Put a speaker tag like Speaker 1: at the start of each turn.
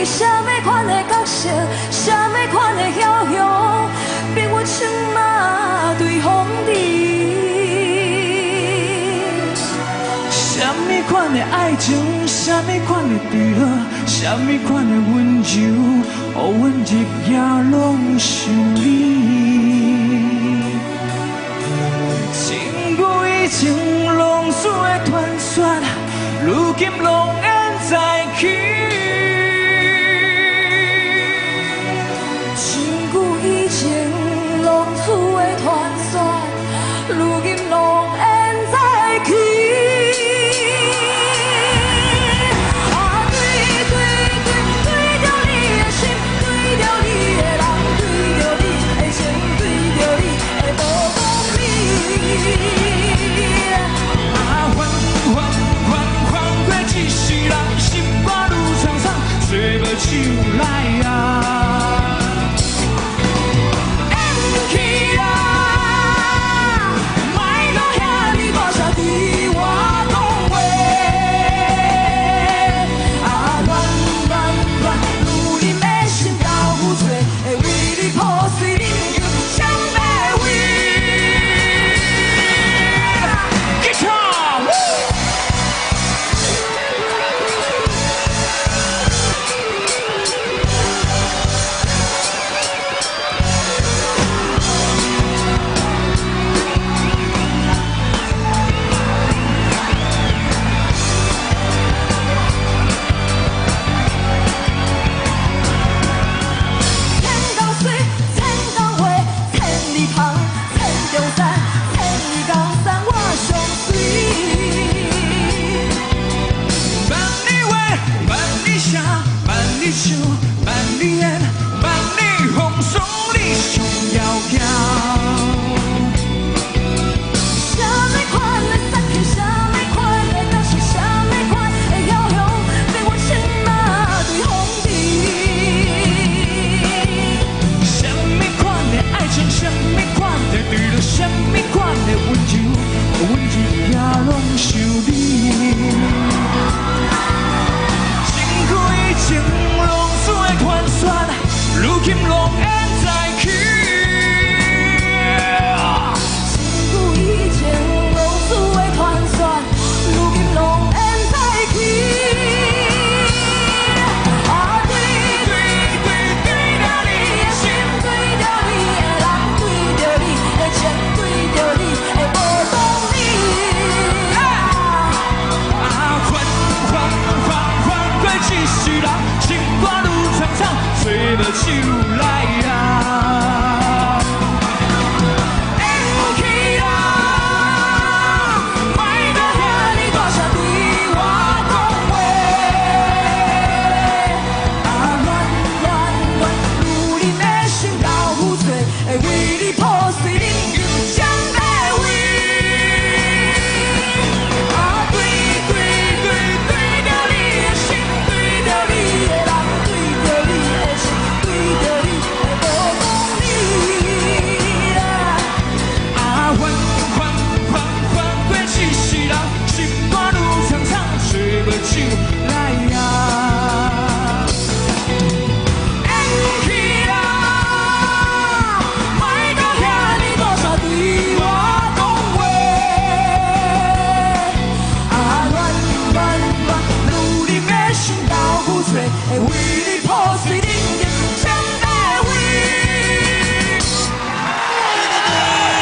Speaker 1: 什么款的角色，什么款的枵雄，逼我枪马对风尘。什么款的爱情，什么款的坠落，什么款的温柔，予阮日夜拢想你。情故以前浪子的传说，如今拢烟再起。情故以前浪子的传说，如今拢烟再起。手来啊！演起啦，莫搁遐尼大声对我讲话。啊，乱，女人的心够多，会为你破碎忍受什么位？起唱！万里烟，万里风霜，你上要紧。什么款的杀气，什么款的角色，什么款的枵雄，逼我枪马对风尘。什么款的爱情，什么款的坠落，什么款的温柔，阮日夜拢想你。情故以前。传说，如今拢烟再起。情故以前浪子的传说，如今拢烟再起。啊，对着你的心，对着你的人，对着你的情，对着你的无懂你。啊，缓过一世人。吹不起。